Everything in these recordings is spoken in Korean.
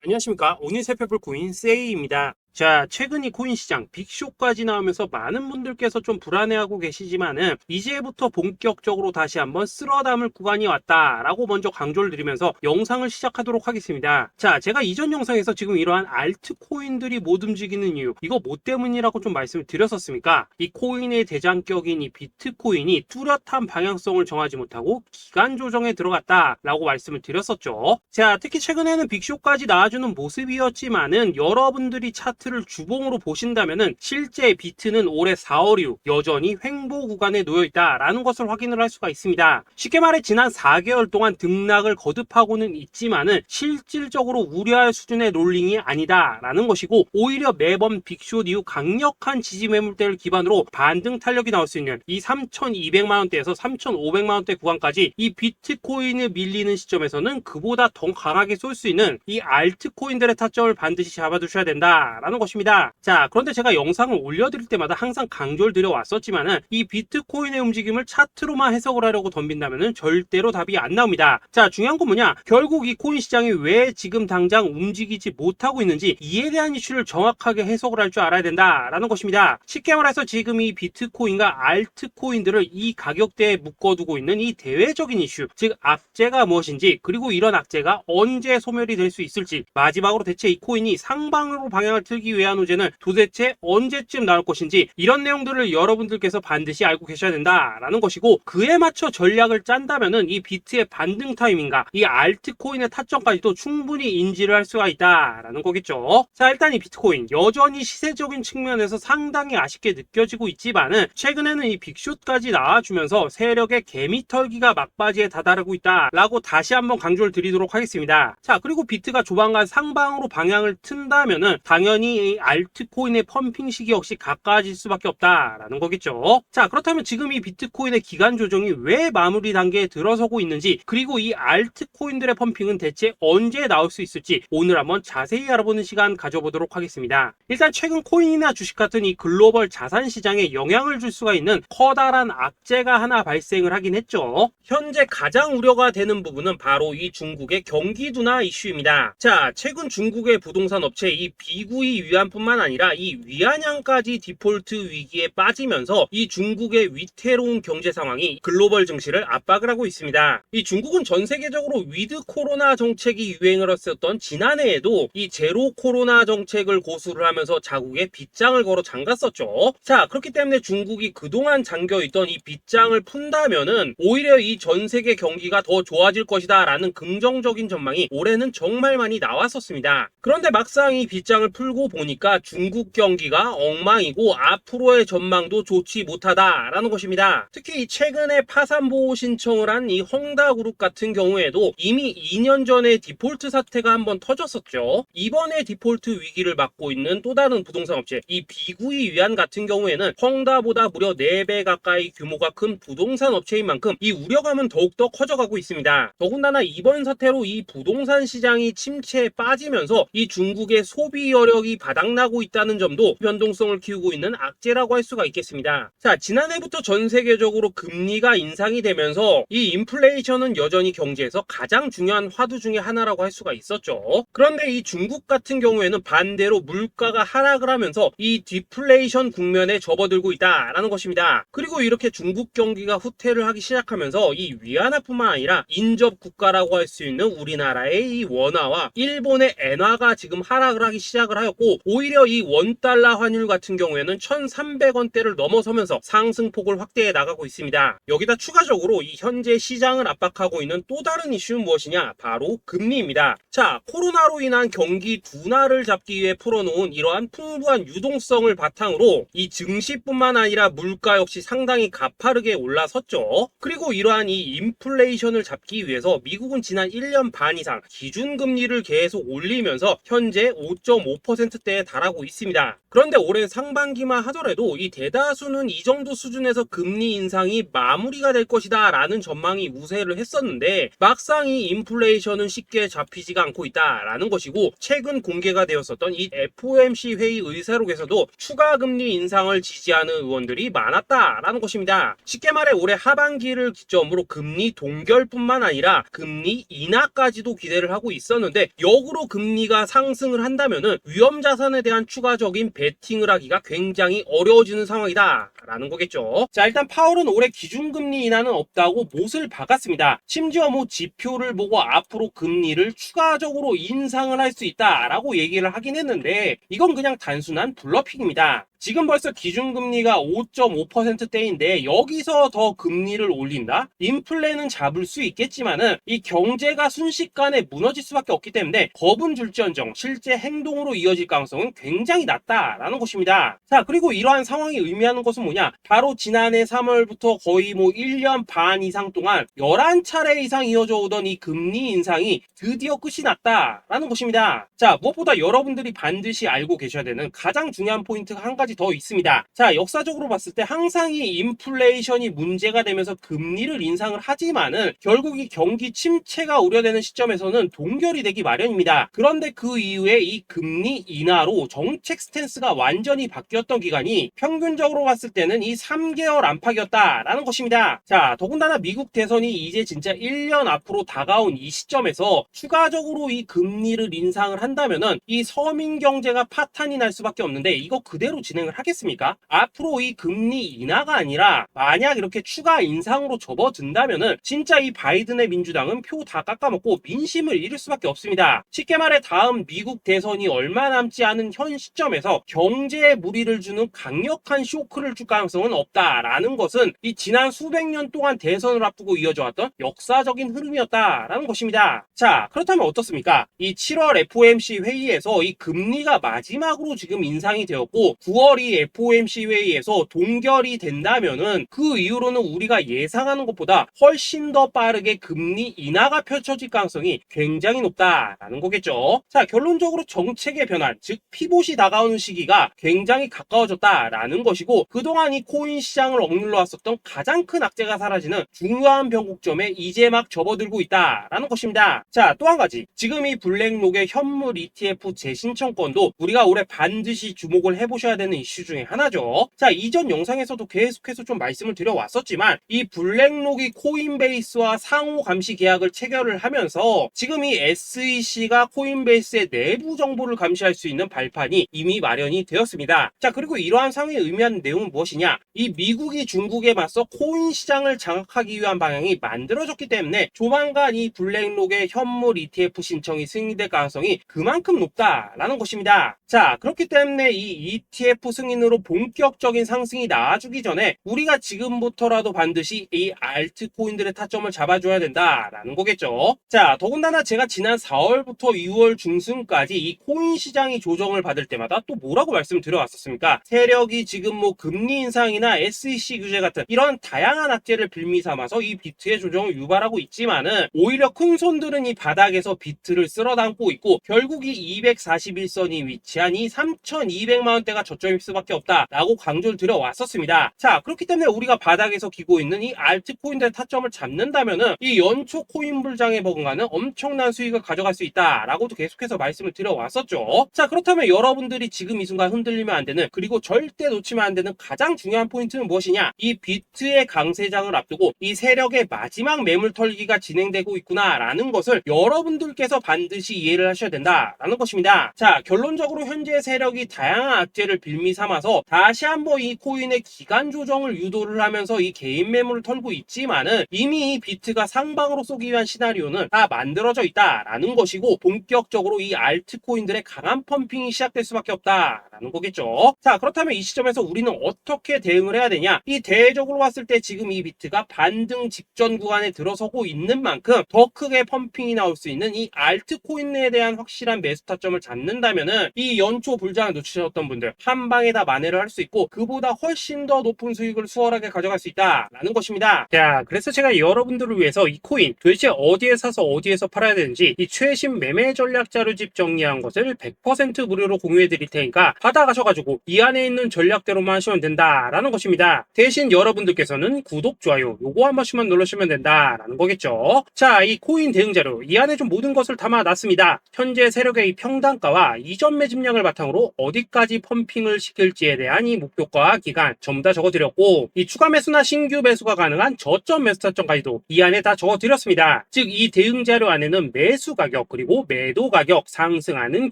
안녕하십니까. 오늘 살펴볼 코인 세이입니다. 자, 최근 이 코인 시장 빅쇼까지 나오면서 많은 분들께서 좀 불안해하고 계시지만은 이제부터 본격적으로 다시 한번 쓸어 담을 구간이 왔다라고 먼저 강조를 드리면서 영상을 시작하도록 하겠습니다. 자, 제가 이전 영상에서 지금 이러한 알트코인들이 못 움직이는 이유, 이거 뭐 때문이라고 좀 말씀을 드렸었습니까? 이 코인의 대장격인 이 비트코인이 뚜렷한 방향성을 정하지 못하고 기간 조정에 들어갔다라고 말씀을 드렸었죠. 자, 특히 최근에는 빅쇼까지 나와주는 모습이었지만은 여러분들이 차트를 주봉으로 보신다면은 실제 비트는 올해 4월 이후 여전히 횡보 구간에 놓여 있다라는 것을 확인을 할 수가 있습니다. 쉽게 말해 지난 4개월 동안 등락을 거듭하고는 있지만은 실질적으로 우려할 수준의 롤링이 아니다라는 것이고, 오히려 매번 빅쇼 이후 강력한 지지 매물대를 기반으로 반등 탄력이 나올 수 있는 이 3,200만 원대에서 3,500만 원대 구간까지 이 비트코인을 밀리는 시점에서는 그보다 더 강하게 쏠 수 있는 이 알트코인들의 타점을 반드시 잡아두셔야 된다라는 것입니다. 자, 그런데 제가 영상을 올려드릴 때마다 항상 강조를 드려왔었지만은 이 비트코인의 움직임을 차트로만 해석을 하려고 덤빈다면은 절대로 답이 안 나옵니다. 자, 중요한 건 뭐냐? 결국 이 코인 시장이 왜 지금 당장 움직이지 못하고 있는지 이에 대한 이슈를 정확하게 해석을 할 줄 알아야 된다라는 것입니다. 쉽게 말해서 지금 이 비트코인과 알트코인들을 이 가격대에 묶어두고 있는 이 대외적인 이슈, 즉 악재가 무엇인지, 그리고 이런 악재가 언제 소멸이 될 수 있을지, 마지막으로 대체 이 코인이 상방으로 방향을 틀기 위한 호재는 도대체 언제쯤 나올 것인지, 이런 내용들을 여러분들께서 반드시 알고 계셔야 된다라는 것이고, 그에 맞춰 전략을 짠다면은 이 비트의 반등 타이밍과 이 알트코인의 타점까지도 충분히 인지를 할 수가 있다라는 거겠죠. 자, 일단 이 비트코인 여전히 시세적인 측면에서 상당히 아쉽게 느껴지고 있지만은 최근에는 이 빅쇼까지 나와주면서 세력의 개미털기가 막바지에 다다르고 있다라고 다시 한번 강조를 드리도록 하겠습니다. 자, 그리고 비트가 조만간 상방으로 방향을 튼다면은 당연히 이 알트코인의 펌핑 시기 역시 가까워질 수밖에 없다라는 거겠죠. 자, 그렇다면 지금 이 비트코인의 기간 조정이 왜 마무리 단계에 들어서고 있는지, 그리고 이 알트코인들의 펌핑은 대체 언제 나올 수 있을지 오늘 한번 자세히 알아보는 시간 가져보도록 하겠습니다. 일단 최근 코인이나 주식 같은 이 글로벌 자산 시장에 영향을 줄 수가 있는 커다란 악재가 하나 발생을 하긴 했죠. 현재 가장 우려가 되는 부분은 바로 이 중국의 경기 둔화 이슈입니다. 자, 최근 중국의 부동산 업체 이 비구이 위안뿐만 아니라 이 위안양까지 디폴트 위기에 빠지면서 이 중국의 위태로운 경제 상황이 글로벌 증시를 압박을 하고 있습니다. 이 중국은 전 세계적으로 위드 코로나 정책이 유행을 했었던 지난해에도 이 제로 코로나 정책을 고수를 하면서 자국에 빗장을 걸어 잠갔었죠. 자, 그렇기 때문에 중국이 그동안 잠겨있던 이 빗장을 푼다면은 오히려 이 전 세계 경기가 더 좋아질 것이다 라는 긍정적인 전망이 올해는 정말 많이 나왔었습니다. 그런데 막상 이 빗장을 풀고 보니까 중국 경기가 엉망이고 앞으로의 전망도 좋지 못하다라는 것입니다. 특히 최근에 파산보호 신청을 한 이 헝다그룹 같은 경우에도 이미 2년 전에 디폴트 사태가 한번 터졌었죠. 이번에 디폴트 위기를 맞고 있는 또 다른 부동산 업체 이 비구이 위안 같은 경우에는 헝다보다 무려 4배 가까이 규모가 큰 부동산 업체인 만큼 이 우려감은 더욱더 커져가고 있습니다. 더군다나 이번 사태로 이 부동산 시장이 침체에 빠지면서 이 중국의 소비 여력이 바닥나고 있다는 점도 변동성을 키우고 있는 악재라고 할 수가 있겠습니다. 자, 지난해부터 전 세계적으로 금리가 인상이 되면서 이 인플레이션은 여전히 경제에서 가장 중요한 화두 중에 하나라고 할 수가 있었죠. 그런데 이 중국 같은 경우에는 반대로 물가가 하락을 하면서 이 디플레이션 국면에 접어들고 있다라는 것입니다. 그리고 이렇게 중국 경기가 후퇴를 하기 시작하면서 이 위안화뿐만 아니라 인접 국가라고 할 수 있는 우리나라의 이 원화와 일본의 엔화가 지금 하락을 하기 시작을 하였고, 오히려 이 원달러 환율 같은 경우에는 1,300원대를 넘어서면서 상승폭을 확대해 나가고 있습니다. 여기다 추가적으로 이 현재 시장을 압박하고 있는 또 다른 이슈는 무엇이냐? 바로 금리입니다. 자, 코로나로 인한 경기 둔화를 잡기 위해 풀어놓은 이러한 풍부한 유동성을 바탕으로 이 증시뿐만 아니라 물가 역시 상당히 가파르게 올라섰죠. 그리고 이러한 이 인플레이션을 잡기 위해서 미국은 지난 1년 반 이상 기준금리를 계속 올리면서 현재 5.5%대에 달하고 있습니다. 그런데 올해 상반기만 하더라도 이 대다수는 이 정도 수준에서 금리 인상이 마무리가 될 것이다 라는 전망이 우세를 했었는데, 막상 이 인플레이션은 쉽게 잡히지가 않고 있다 라는 것이고, 최근 공개가 되었었던 이 FOMC 회의 의사록에서도 추가 금리 인상을 지지하는 의원들이 많았다 라는 것입니다. 쉽게 말해 올해 하반기를 기점으로 금리 동결뿐만 아니라 금리 인하까지도 기대를 하고 있었는데, 역으로 금리가 상승을 한다면은 위험자산에 대한 추가적인 베팅을 하기가 굉장히 어려워지는 상황이다 라는 거겠죠. 자, 일단 파월은 올해 기준금리 인하는 없다고 못을 박았습니다. 심지어 뭐 지표를 보고 앞으로 금리를 추가적으로 인상을 할 수 있다라고 얘기를 하긴 했는데, 이건 그냥 단순한 블러핑입니다. 지금 벌써 기준금리가 5.5%대인데 여기서 더 금리를 올린다? 인플레는 잡을 수 있겠지만은 이 경제가 순식간에 무너질 수밖에 없기 때문에 겁은 줄지언정 실제 행동으로 이어질 가능성은 굉장히 낮다라는 것입니다. 자, 그리고 이러한 상황이 의미하는 것은 뭐냐? 바로 지난해 3월부터 거의 뭐 1년 반 이상 동안 11차례 이상 이어져 오던 이 금리 인상이 드디어 끝이 났다라는 것입니다. 자, 무엇보다 여러분들이 반드시 알고 계셔야 되는 가장 중요한 포인트가 한 가지 더 있습니다. 자, 역사적으로 봤을 때 항상 이 인플레이션이 문제가 되면서 금리를 인상을 하지만은 결국 이 경기 침체가 우려되는 시점에서는 동결이 되기 마련입니다. 그런데 그 이후에 이 금리 인하로 정책 스탠스가 완전히 바뀌었던 기간이 평균적으로 봤을 때는 이 3개월 안팎이었다라는 것입니다. 자, 더군다나 미국 대선이 이제 진짜 1년 앞으로 다가온 이 시점에서 추가적으로 이 금리를 인상을 한다면은 이 서민 경제가 파탄이 날 수밖에 없는데, 이거 그대로 진행을 하겠습니까? 앞으로 이 금리 인하가 아니라 만약 이렇게 추가 인상으로 접어든다면은 진짜 이 바이든의 민주당은 표 다 깎아먹고 민심을 잃을 수밖에 없습니다. 쉽게 말해 다음 미국 대선이 얼마 남지 않은 현 시점에서 경제에 무리를 주는 강력한 쇼크를 줄 가능성은 없다라는 것은 이 지난 수백 년 동안 대선을 앞두고 이어져 왔던 역사적인 흐름이었다라는 것입니다. 자, 그렇다면 어떻습니까? 이 7월 FOMC 회의에서 이 금리가 마지막으로 지금 인상이 되었고 9월 이 FOMC 회의에서 동결이 된다면은 그 이후로는 우리가 예상하는 것보다 훨씬 더 빠르게 금리 인하가 펼쳐질 가능성이 굉장히 높다라는 거겠죠. 자, 결론적으로 정책의 변환, 즉 피봇이 다가오는 시기가 굉장히 가까워졌다라는 것이고, 그동안 이 코인 시장을 억눌러 왔었던 가장 큰 악재가 사라지는 중요한 변곡점에 이제 막 접어들고 있다라는 것입니다. 자, 또 한 가지, 지금 이 블랙록의 현물 ETF 재신청권도 우리가 올해 반드시 주목을 해보셔야 되는 이슈 중에 하나죠. 자, 이전 영상에서도 계속해서 좀 말씀을 드려왔었지만 이 블랙록이 코인베이스와 상호 감시 계약을 체결을 하면서 지금 이 SEC가 코인베이스의 내부 정보를 감시할 수 있는 발판이 이미 마련이 되었습니다. 자, 그리고 이러한 상황이 의미하는 내용은 무엇이냐? 이 미국이 중국에 맞서 코인 시장을 장악하기 위한 방향이 만들어졌기 때문에 조만간 이 블랙록의 현물 ETF 신청이 승인될 가능성이 그만큼 높다라는 것입니다. 자, 그렇기 때문에 이 ETF 승인으로 본격적인 상승이 나와주기 전에 우리가 지금부터라도 반드시 이 알트코인들의 타점을 잡아줘야 된다라는 거겠죠. 자, 더군다나 제가 지난 4월부터 6월 중순까지 이 코인 시장이 조정을 받을 때마다 또 뭐라고 말씀을 드려왔었습니까? 세력이 지금 뭐 금리 인상이나 SEC 규제 같은 이런 다양한 악재를 빌미 삼아서 이 비트의 조정을 유발하고 있지만은 오히려 큰 손들은 이 바닥에서 비트를 쓸어 담고 있고 결국 이 241선이 위치한 이 3,200만 원대가 저점일 수밖에 없다라고 강조를 드려왔었습니다. 자, 그렇기 때문에 우리가 바닥에서 기고 있는 이 알트코인들의 타점을 잡는다면은 이 연초 코인 불장에 버금가는 엄청난 수익을 가져갈 수 있다라고도 계속해서 말씀을 드려왔었죠. 자, 그렇다면 여러분들이 지금 이 순간 흔들리면 안 되는, 그리고 절대 놓치면 안 되는 가장 중요한 포인트는 무엇이냐? 이 비트의 강세장을 앞두고 이 세력의 마지막 매물 털기가 진행되고 있구나라는 것을 여러분들께서 반드시 이해를 하셔야 된다라는 것입니다. 자, 결론적으로 현재 세력이 다양한 악재를 빌미 삼아서 다시 한번 이 코인의 기간 조정을 유도를 하면서 이 개인 매물을 털고 있지만은 이미 이 비트가 상방으로 쏘기 위한 시나리오는 다 만들어져 있다라는 것이고, 본격적으로 이 알트코인들의 강한 펌핑이 시작될 수밖에 없다라는 거겠죠. 자, 그렇다면 이 시점에서 우리는 어떻게 어떻게 대응을 해야 되냐? 이 대외적으로 봤을 때 지금 이 비트가 반등 직전 구간에 들어서고 있는 만큼 더 크게 펌핑이 나올 수 있는 이 알트코인에 대한 확실한 매수 타점을 잡는다면은 이 연초 불장을 놓치셨던 분들 한 방에 다 만회를 할 수 있고 그보다 훨씬 더 높은 수익을 수월하게 가져갈 수 있다라는 것입니다. 자, 그래서 제가 여러분들을 위해서 이 코인 도대체 어디에 사서 어디에서 팔아야 되는지 이 최신 매매 전략 자료집 정리한 것을 100% 무료로 공유해 드릴 테니까 받아가셔가지고 이 안에 있는 전략대로만 하시면 된다라는 것입니다. 대신 여러분들께서는 구독, 좋아요 요거 한 번씩만 눌러주시면 된다라는 거겠죠. 자, 이 코인 대응 자료 이 안에 좀 모든 것을 담아놨습니다. 현재 세력의 이 평단가와 이전 매집량을 바탕으로 어디까지 펌핑을 시킬지에 대한 이 목표가 기간 전부 다 적어드렸고 이 추가 매수나 신규 매수가 가능한 저점 매수 타점까지도 이 안에 다 적어드렸습니다. 즉 이 대응 자료 안에는 매수 가격 그리고 매도 가격 상승하는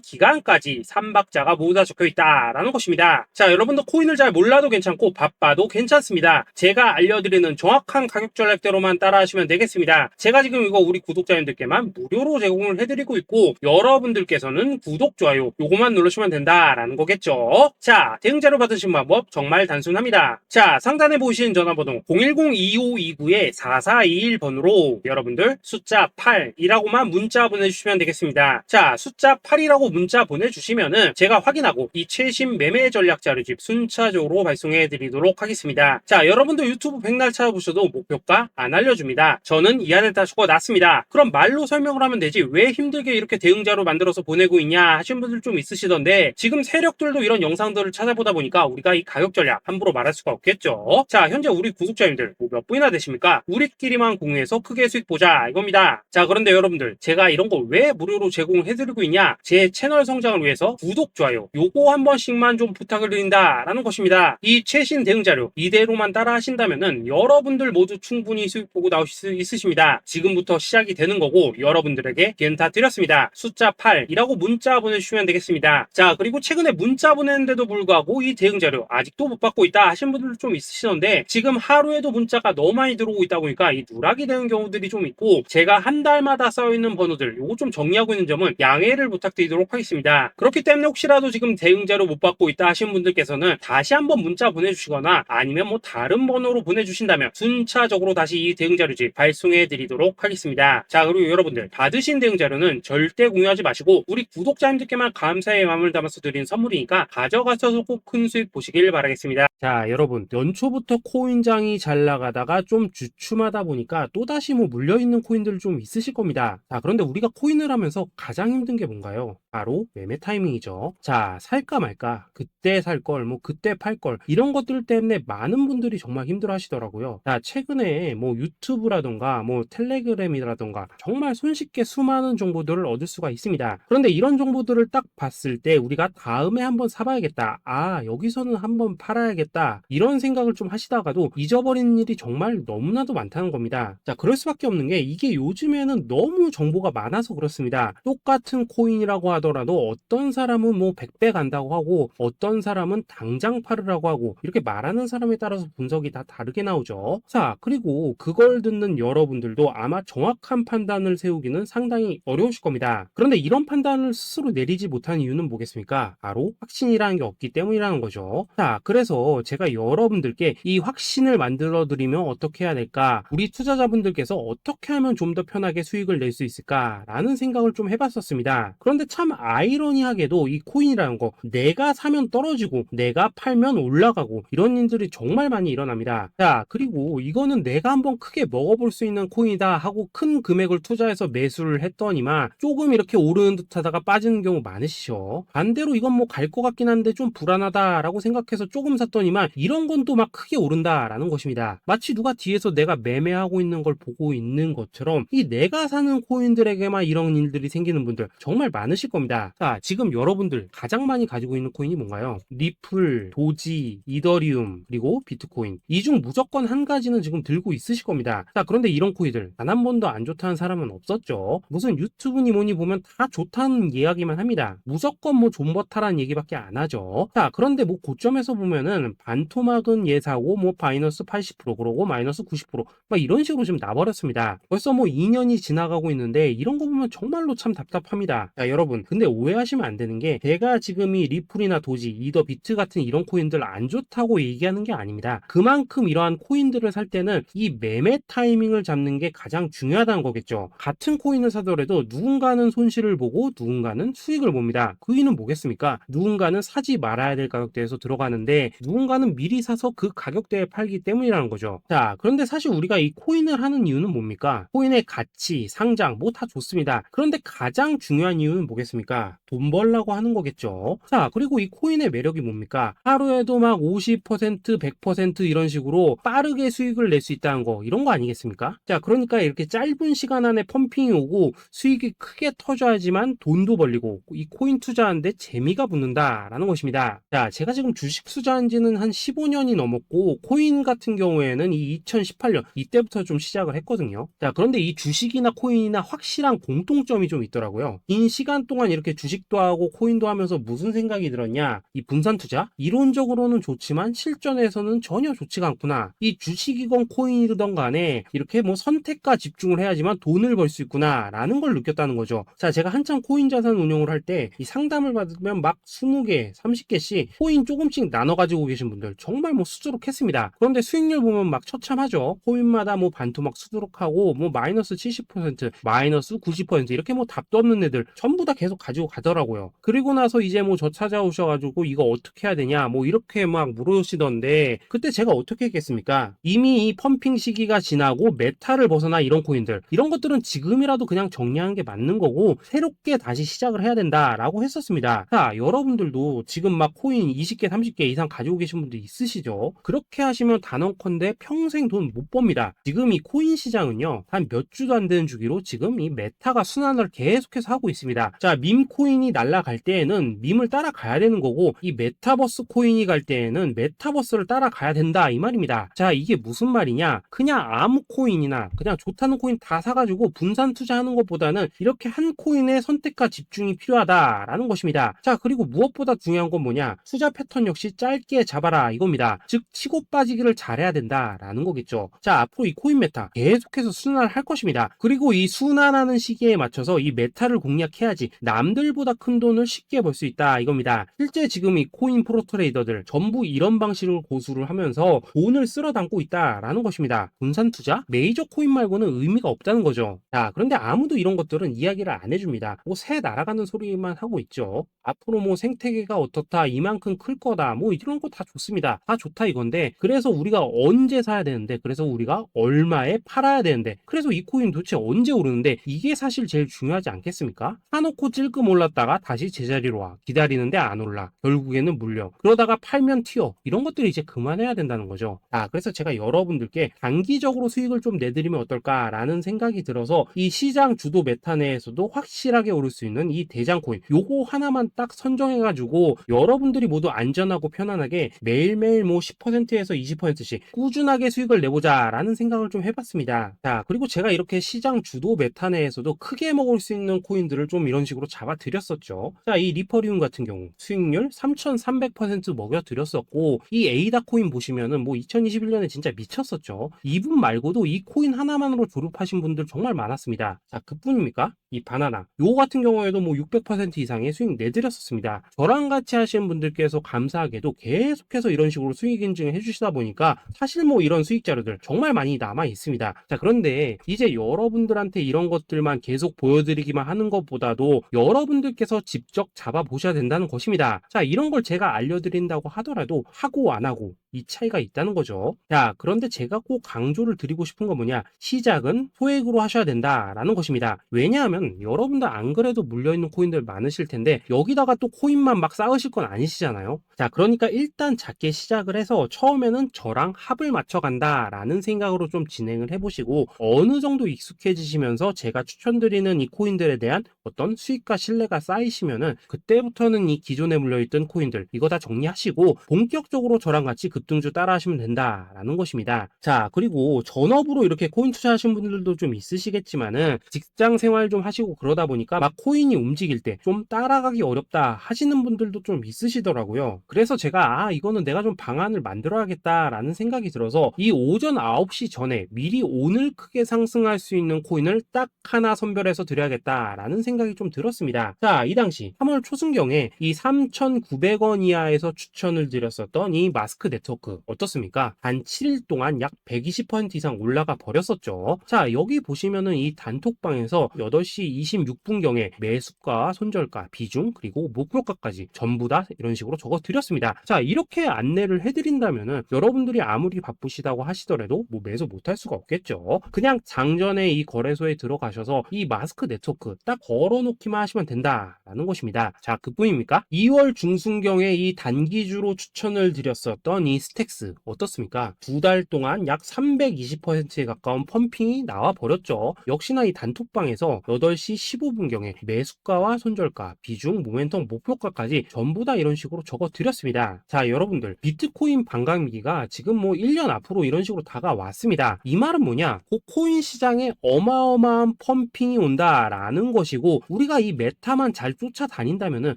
기간까지 3박자가 모두 다 적혀있다라는 것입니다. 자, 여러분도 코인을 잘 몰라도 괜찮고 바빠도 괜찮습니다. 제가 알려드리는 정확한 가격 전략대로만 따라하시면 되겠습니다. 제가 지금 이거 우리 구독자님들께만 무료로 제공을 해드리고 있고 여러분들께서는 구독, 좋아요 요거만 누르시면 된다라는 거겠죠. 자, 대응 자료 받으신 방법 정말 단순합니다. 자, 상단에 보이시는 전화번호 010-2529-4421번으로 여러분들 숫자 8이라고만 문자 보내주시면 되겠습니다. 자, 숫자 8이라고 문자 보내주시면은 제가 확인하고 이 최신 매매 전략 자료집 순차적으로 발송해 드리도록 하겠습니다. 자, 여러분도 유튜브 백날 찾아보셔도 목표가 안 알려줍니다. 저는 이 안에 다 적어놨습니다. 그럼 말로 설명을 하면 되지 왜 힘들게 이렇게 대응자로 만들어서 보내고 있냐 하신 분들 좀 있으시던데 지금 세력들도 이런 영상들을 찾아보다 보니까 우리가 이 가격 전략 함부로 말할 수가 없겠죠. 자, 현재 우리 구독자님들 몇 분이나 되십니까? 우리끼리만 공유해서 크게 수익 보자 이겁니다. 자, 그런데 여러분들 제가 이런 거 왜 무료로 제공을 해드리고 있냐? 제 채널 성장을 위해서 구독, 좋아요 요거 한 번씩만 좀 부탁을 드린다라는 것입니다. 이 최신 대응 자료 이대로만 따라 하신다면은 여러분들 모두 충분히 수익 보고 나오실 수 있으십니다. 지금부터 시작이 되는 거고 여러분들에게 기회는 다 드렸습니다. 숫자 8이라고 문자 보내주시면 되겠습니다. 자, 그리고 최근에 문자 보냈는데도 불구하고 이 대응 자료 아직도 못 받고 있다 하신 분들 좀 있으시던데 지금 하루에도 문자가 너무 많이 들어오고 있다 보니까 이 누락이 되는 경우들이 좀 있고 제가 한 달마다 쌓여있는 번호들 요거 좀 정리하고 있는 점은 양해를 부탁드리도록 하겠습니다. 그렇기 때문에 혹시라도 지금 대응 자료 못 받고 있다 하신 분들께서는 다시 한번 문자 보내주시거나 아니면 뭐 다른 번호로 보내주신다면 순차적으로 다시 이 대응 자료집 발송해 드리도록 하겠습니다. 자, 그리고 여러분들 받으신 대응 자료는 절대 공유하지 마시고 우리 구독자님들께만 감사의 마음을 담아서 드린 선물이니까 가져가셔서 꼭 큰 수익 보시길 바라겠습니다. 자, 여러분 연초부터 코인장이 잘 나가다가 좀 주춤하다 보니까 또다시 뭐 물려있는 코인들 좀 있으실 겁니다. 자, 그런데 우리가 코인을 하면서 가장 힘든 게 뭔가요? 바로 매매 타이밍이죠. 자, 살까 말까 그때 살 걸 뭐 그때 팔 걸 이런 것들 때문에 많은 분들이 정말 힘들어 하시더라고요. 자, 최근에 뭐 유튜브라던가 뭐 텔레그램이라던가 정말 손쉽게 수많은 정보들을 얻을 수가 있습니다. 그런데 이런 정보들을 딱 봤을 때 우리가 다음에 한번 사봐야겠다, 아 여기서는 한번 팔아야겠다 이런 생각을 좀 하시다가도 잊어버리는 일이 정말 너무나도 많다는 겁니다. 자, 그럴 수밖에 없는 게 이게 요즘에는 너무 정보가 많아서 그렇습니다. 똑같은 코인이라고 하더라도 어떤 사람은 뭐 100배 간다고 하고 어떤 사람은 당장 팔으라고 하고 이렇게 말하는 사람에 따라서 분석이 다 다르게 나오죠. 자, 그리고 그걸 듣는 여러분들도 아마 정확한 판단을 세우기는 상당히 어려우실 겁니다. 그런데 이런 판단을 스스로 내리지 못한 이유는 뭐겠습니까? 바로 확신이라는 게 없기 때문이라는 거죠. 자, 그래서 제가 여러분들께 이 확신을 만들어 드리면 어떻게 해야 될까? 우리 투자자분들께서 어떻게 하면 좀 더 편하게 수익을 낼 수 있을까? 라는 생각을 좀 해봤었습니다. 그런데 참 아이러니하게도 이 코인이라는 거 내가 사면 떨어지고 내가 팔면 올라가고 이런 일들이 정말 많이 일어납니다. 자, 그리고 이거는 내가 한번 크게 먹어볼 수 있는 코인이다 하고 큰 금액을 투자해서 매수를 했더니만 조금 이렇게 오르는 듯 하다가 빠지는 경우 많으시죠. 반대로 이건 뭐 갈 것 같긴 한데 좀 불안하다 라고 생각해서 조금 샀더니만 이런 건 또 막 크게 오른다라는 것입니다. 마치 누가 뒤에서 내가 매매하고 있는 걸 보고 있는 것처럼 이 내가 사는 코인들에게만 이런 일들이 생기는 분들 정말 많으실 겁니다. 자, 지금 여러분들 가장 많이 가지고 있는 코인이 뭔가요? 리플, 도지, 이더리움, 그리고 비트코인. 이 중 무조건 한 가지는 지금 들고 있으실 겁니다. 자, 그런데 이런 코인들 단 한 번도 안 좋다는 사람은 없었죠. 무슨 유튜브니 뭐니 보면 다 좋다는 이야기만 합니다. 무조건 뭐 존버타라는 얘기밖에 안 하죠. 자, 그런데 뭐 고점에서 보면은 반토막은 예사고 뭐 마이너스 80% 그러고 마이너스 90%막 이런 식으로 지금 나버렸습니다. 벌써 뭐 2년이 지나가고 있는데 이런 거 보면 정말로 참 답답합니다. 자, 여러분 근데 오해하시면 안 되는 게 제가 지금 이 리플이나 도지, 이더, 비트 같은 이런 코인들 안 그렇다고 얘기하는 게 아닙니다. 그만큼 이러한 코인들을 살 때는 이 매매 타이밍을 잡는 게 가장 중요하다는 거겠죠. 같은 코인을 사더라도 누군가는 손실을 보고 누군가는 수익을 봅니다. 그 이유는 뭐겠습니까? 누군가는 사지 말아야 될 가격대에서 들어가는데 누군가는 미리 사서 그 가격대에 팔기 때문이라는 거죠. 자, 그런데 사실 우리가 이 코인을 하는 이유는 뭡니까? 코인의 가치, 상장 뭐 다 좋습니다. 그런데 가장 중요한 이유는 뭐겠습니까? 돈 벌라고 하는 거겠죠. 자, 그리고 이 코인의 매력이 뭡니까? 하루에도 막 50%, 100% 이런 식으로 빠르게 수익을 낼 수 있다는 거, 이런 거 아니겠습니까? 자, 그러니까 이렇게 짧은 시간 안에 펌핑이 오고 수익이 크게 터져야지만 돈도 벌리고 이 코인 투자하는데 재미가 붙는다라는 것입니다. 자, 제가 지금 주식 투자한 지는 한 15년이 넘었고 코인 같은 경우에는 이 2018년 이때부터 좀 시작을 했거든요. 자, 그런데 이 주식이나 코인이나 확실한 공통점이 좀 있더라고요. 긴 시간 동안 이렇게 주식도 하고 코인도 하면서 무슨 생각이 들었냐? 이 분산 투자? 이론적으로는 좋지만 실전에서는 전혀 좋지가 않구나. 이 주식이건 코인이든 간에 이렇게 뭐 선택과 집중을 해야지만 돈을 벌 수 있구나 라는 걸 느꼈다는 거죠. 자, 제가 한참 코인 자산 운용을 할 때 이 상담을 받으면 막 20개, 30개씩 코인 조금씩 나눠 가지고 계신 분들 정말 뭐 수두룩했습니다. 그런데 수익률 보면 막 처참하죠. 코인마다 뭐 반토막 수두룩하고 뭐 마이너스 70%, 마이너스 90% 이렇게 뭐 답도 없는 애들 전부 다 계속 가지고 가더라고요. 그리고 나서 이제 뭐 저 찾아오셔가지고 이거 어떻게 해야 되냐 뭐 이렇게 막 물으시던데 그때 제가 어떻게 했겠습니까? 이미 이 펌핑 시기가 지나고 메타를 벗어나 이런 코인들 이런 것들은 지금이라도 그냥 정리하는 게 맞는 거고 새롭게 다시 시작을 해야 된다라고 했었습니다. 자, 여러분들도 지금 막 코인 20개, 30개 이상 가지고 계신 분들 있으시죠? 그렇게 하시면 단언컨대 평생 돈 못 법니다. 지금 이 코인 시장은요 한 몇 주도 안 되는 주기로 지금 이 메타가 순환을 계속해서 하고 있습니다. 자, 밈 코인이 날아갈 때에는 밈을 따라가야 되는 거고 이 메타버스 코인이 갈 때에는 메타버스를 따라가야 된다 이 말입니다. 자, 이게 무슨 말이냐? 그냥 아무 코인이나 그냥 좋다는 코인 다 사가지고 분산 투자하는 것보다는 이렇게 한 코인에 선택과 집중이 필요하다라는 것입니다. 자, 그리고 무엇보다 중요한 건 뭐냐? 투자 패턴 역시 짧게 잡아라 이겁니다. 즉 치고 빠지기를 잘해야 된다라는 거겠죠. 자, 앞으로 이 코인 메타 계속해서 순환을 할 것입니다. 그리고 이 순환하는 시기에 맞춰서 이 메타를 공략해야지 남들보다 큰 돈을 쉽게 벌 수 있다 이겁니다. 실제 지금 이 코인 프로 트레이더들 전부 이런 방식을 고수를 하면서 돈을 쓸어 담고 있다라는 것입니다. 분산 투자? 메이저 코인 말고는 의미가 없다는 거죠. 자, 그런데 아무도 이런 것들은 이야기를 안 해줍니다. 뭐 새 날아가는 소리만 하고 있죠. 앞으로 뭐 생태계가 어떻다, 이만큼 클 거다, 뭐 이런 거 다 좋습니다. 다 좋다 이건데 그래서 우리가 언제 사야 되는데 그래서 우리가 얼마에 팔아야 되는데 그래서 이 코인 도대체 언제 오르는데 이게 사실 제일 중요하지 않겠습니까? 사놓고 찔끔 올랐다가 다시 제자리로 와 기다리는데 안 올라 결국에는 물려 그러다가 팔면 튀어 이런 것들이 이제 그만해야 된다는 거죠. 그래서 제가 여러분들께 단기적으로 수익을 좀 내드리면 어떨까라는 생각이 들어서 이 시장 주도 메타 내에서도 확실하게 오를 수 있는 이 대장 코인 요거 하나만 딱 선정해가지고 여러분들이 모두 안전하고 편안하게 매일매일 뭐 10%에서 20%씩 꾸준하게 수익을 내보자 라는 생각을 좀 해봤습니다. 자, 그리고 제가 이렇게 시장 주도 메타 내에서도 크게 먹을 수 있는 코인들을 좀 이런 식으로 잡아드렸었죠. 자, 이 리퍼리움 같은 경우 수익률 3300% 먹여드렸었고 이 에이다 코인 보시면은 뭐 2021년에 진짜 미쳤었죠. 이분 말고도 이 코인 하나만으로 졸업하신 분들 정말 많았습니다. 자, 그뿐입니까? 이 바나나 요 같은 경우에도 뭐 600% 이상의 수익 내드렸었습니다. 저랑 같이 하시는 분들께서 감사하게도 계속해서 이런 식으로 수익 인증을 해주시다 보니까 사실 뭐 이런 수익 자료들 정말 많이 남아 있습니다. 자, 그런데 이제 여러분들한테 이런 것들만 계속 보여드리기만 하는 것보다도 여러분들께서 직접 잡아보셔야 된다는 것입니다. 자, 이런 걸 제가 알려드린다고 하더라도 하고 안 하고 이 차이가 있다는 거죠. 자, 그런데 제가 꼭 강조를 드리고 싶은 건 뭐냐? 시작은 소액으로 하셔야 된다라는 것입니다. 왜냐하면 여러분들 안 그래도 물려있는 코인들 많으실 텐데 여기다가 또 코인만 막 쌓으실 건 아니시잖아요. 자, 그러니까 일단 작게 시작을 해서 처음에는 저랑 합을 맞춰간다라는 생각으로 좀 진행을 해보시고 어느 정도 익숙해지시면서 제가 추천드리는 이 코인들에 대한 어떤 수익과 신뢰가 쌓이시면은 그때부터는 이 기존에 물려있던 코인들 이거 다 정리하시고 본격적으로 저랑 같이 급등주 따라 하시면 된다라는 것입니다. 자, 그리고 전업으로 이렇게 코인 투자하신 분들도 좀 있으시겠지만은 직장 생활 좀 하시고 그러다 보니까 막 코인이 움직일 때 좀 따라가기 어렵다 하시는 분들도 좀 있으시더라고요. 그래서 제가 이거는 내가 좀 방안을 만들어야겠다라는 생각이 들어서 이 오전 9시 전에 미리 오늘 크게 상승할 수 있는 코인을 딱 하나 선별해서 드려야겠다라는 생각이 생각이 좀 들었습니다. 자, 이 당시 3월 초순경에 이 3,900원 이하에서 추천을 드렸었던 이 마스크 네트워크 어떻습니까? 단 7일 동안 약 120% 이상 올라가 버렸었죠. 자, 여기 보시면은 이 단톡방에서 8시 26분경에 매수가, 손절가, 비중, 그리고 목표가까지 전부 다 이런 식으로 적어 드렸습니다. 자, 이렇게 안내를 해드린다면은 여러분들이 아무리 바쁘시다고 하시더라도 뭐 매수 못할 수가 없겠죠. 그냥 장전에 이 거래소에 들어가셔서 이 마스크 네트워크 딱 걸어놓기만 하시면 된다라는 것입니다. 자, 그뿐입니까? 2월 중순경에 이 단기주로 추천을 드렸었던 이 스택스 어떻습니까? 2달 동안 약 320%에 가까운 펌핑이 나와 버렸죠. 역시나 이 단톡방에서 8시 15분경에 매수가와 손절가, 비중, 모멘텀, 목표가까지 전부 다 이런 식으로 적어 드렸습니다. 자, 여러분들 비트코인 반감기가 지금 뭐 1년 앞으로 이런 식으로 다가왔습니다. 이 말은 뭐냐? 그 코인 시장에 어마어마한 펌핑이 온다라는 것이고, 우리가 이 메타만 잘 쫓아다닌다면은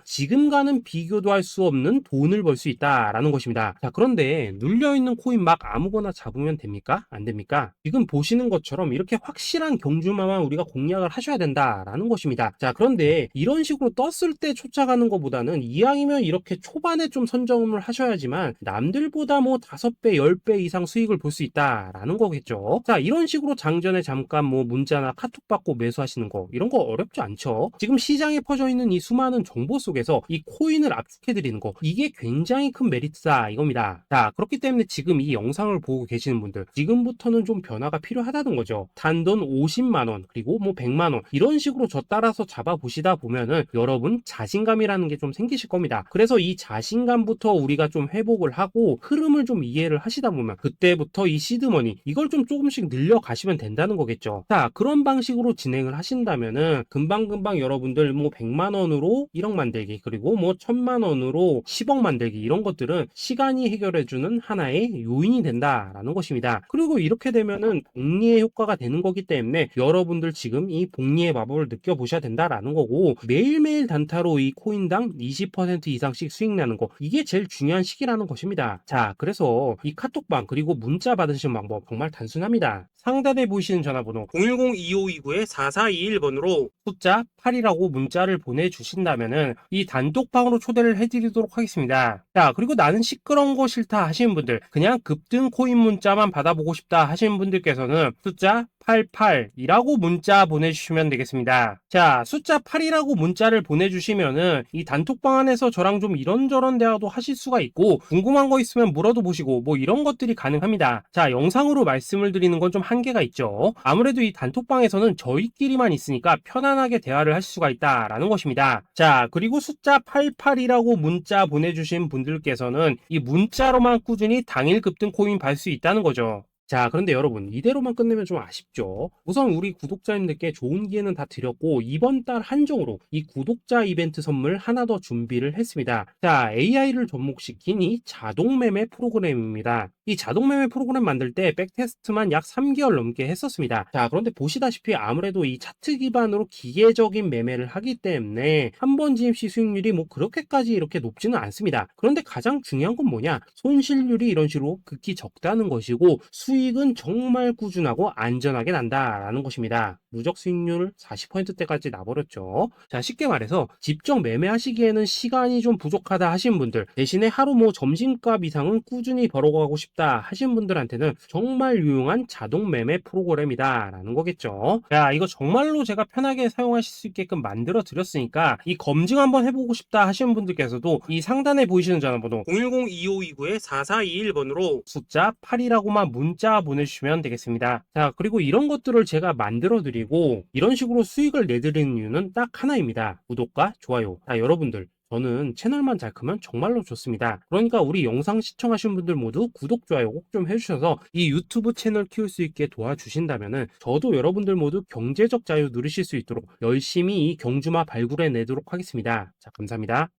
지금과는 비교도 할 수 없는 돈을 벌 수 있다라는 것입니다. 자, 그런데 눌려있는 코인 막 아무거나 잡으면 됩니까? 안 됩니까? 지금 보시는 것처럼 이렇게 확실한 경주마만 우리가 공략을 하셔야 된다라는 것입니다. 자, 그런데 이런 식으로 떴을 때 쫓아가는 것보다는 이왕이면 이렇게 초반에 좀 선점을 하셔야지만 남들보다 뭐 5배, 10배 이상 수익을 볼 수 있다라는 거겠죠. 자, 이런 식으로 장전에 잠깐 뭐 문자나 카톡 받고 매수하시는 거, 이런 거 어렵지 않죠. 지금 시장에 퍼져 있는 이 수많은 정보 속에서 이 코인을 압축해 드리는 거, 이게 굉장히 큰 메리트다 이겁니다. 자, 그렇기 때문에 지금 이 영상을 보고 계시는 분들, 지금부터는 좀 변화가 필요하다는 거죠. 단돈 50만원 그리고 뭐 100만원 이런 식으로 저 따라서 잡아보시다 보면은 여러분 자신감이라는 게 좀 생기실 겁니다. 그래서 이 자신감부터 우리가 좀 회복을 하고 흐름을 좀 이해를 하시다 보면 그때부터 이 시드머니 이걸 좀 조금씩 늘려가시면 된다는 거겠죠. 자, 그런 방식으로 진행을 하신다면은 금방금방 여러분들 뭐 100만원으로 1억 만들기, 그리고 뭐 1000만원으로 10억 만들기, 이런 것들은 시간이 해결해주는 하나의 요인이 된다라는 것입니다. 그리고 이렇게 되면은 복리의 효과가 되는 거기 때문에 여러분들 지금 이 복리의 마법을 느껴보셔야 된다라는 거고, 매일매일 단타로 이 코인당 20% 이상씩 수익 나는 거, 이게 제일 중요한 시기라는 것입니다. 자, 그래서 이 카톡방 그리고 문자 받으시는 방법 정말 단순합니다. 상단에 보이시는 전화번호 010-2529-4421번으로 숫자 8이라고 문자를 보내주신다면은 이 단톡방으로 초대를 해드리도록 하겠습니다. 자, 그리고 나는 시끄러운 거 싫다 하시는 분들, 그냥 급등 코인 문자만 받아보고 싶다 하시는 분들께서는 숫자 88이라고 문자 보내주시면 되겠습니다. 자, 숫자 8이라고 문자를 보내주시면은 이 단톡방 안에서 저랑 좀 이런저런 대화도 하실 수가 있고, 궁금한 거 있으면 물어도 보시고 뭐 이런 것들이 가능합니다. 자, 영상으로 말씀을 드리는 건 좀 한계가 있죠. 아무래도 이 단톡방에서는 저희끼리만 있으니까 편안하게 대화를 할 수가 있다라는 것입니다. 자, 그리고 숫자 88이라고 문자 보내주신 분들께서는 이 문자로만 꾸준히 당일 급등 코인 받을 수 있다는 거죠. 자, 그런데 여러분 이대로만 끝내면 좀 아쉽죠. 우선 우리 구독자님들께 좋은 기회는 다 드렸고, 이번 달 한정으로 이 구독자 이벤트 선물 하나 더 준비를 했습니다. 자, AI를 접목시킨 이 자동 매매 프로그램입니다. 이 자동 매매 프로그램 만들 때 백테스트만 약 3개월 넘게 했었습니다. 자, 그런데 보시다시피 아무래도 이 차트 기반으로 기계적인 매매를 하기 때문에 한 번 진입 시 수익률이 뭐 그렇게까지 이렇게 높지는 않습니다. 그런데 가장 중요한 건 뭐냐? 손실률이 이런 식으로 극히 적다는 것이고, 수익은 정말 꾸준하고 안전하게 난다라는 것입니다. 누적 수익률 40%대까지 나버렸죠. 자, 쉽게 말해서 직접 매매하시기에는 시간이 좀 부족하다 하시는 분들, 대신에 하루 뭐 점심값 이상은 꾸준히 벌어가고 싶다 하시는 분들한테는 정말 유용한 자동 매매 프로그램이다라는 거겠죠. 자, 이거 정말로 제가 편하게 사용하실 수 있게끔 만들어 드렸으니까 이 검증 한번 해보고 싶다 하시는 분들께서도 이 상단에 보이시는 전화번호 010-2529-4421번으로 숫자 8이라고만 문자 보내주시면 되겠습니다. 자, 그리고 이런 것들을 제가 만들어 드리고 이런 식으로 수익을 내드리는 이유는 딱 하나입니다. 구독과 좋아요. 자, 여러분들 저는 채널만 잘 크면 정말로 좋습니다. 그러니까 우리 영상 시청하신 분들 모두 구독, 좋아요 꼭 좀 해주셔서 이 유튜브 채널 키울 수 있게 도와주신다면은 저도 여러분들 모두 경제적 자유 누리실 수 있도록 열심히 이 경주마 발굴해 내도록 하겠습니다. 자, 감사합니다.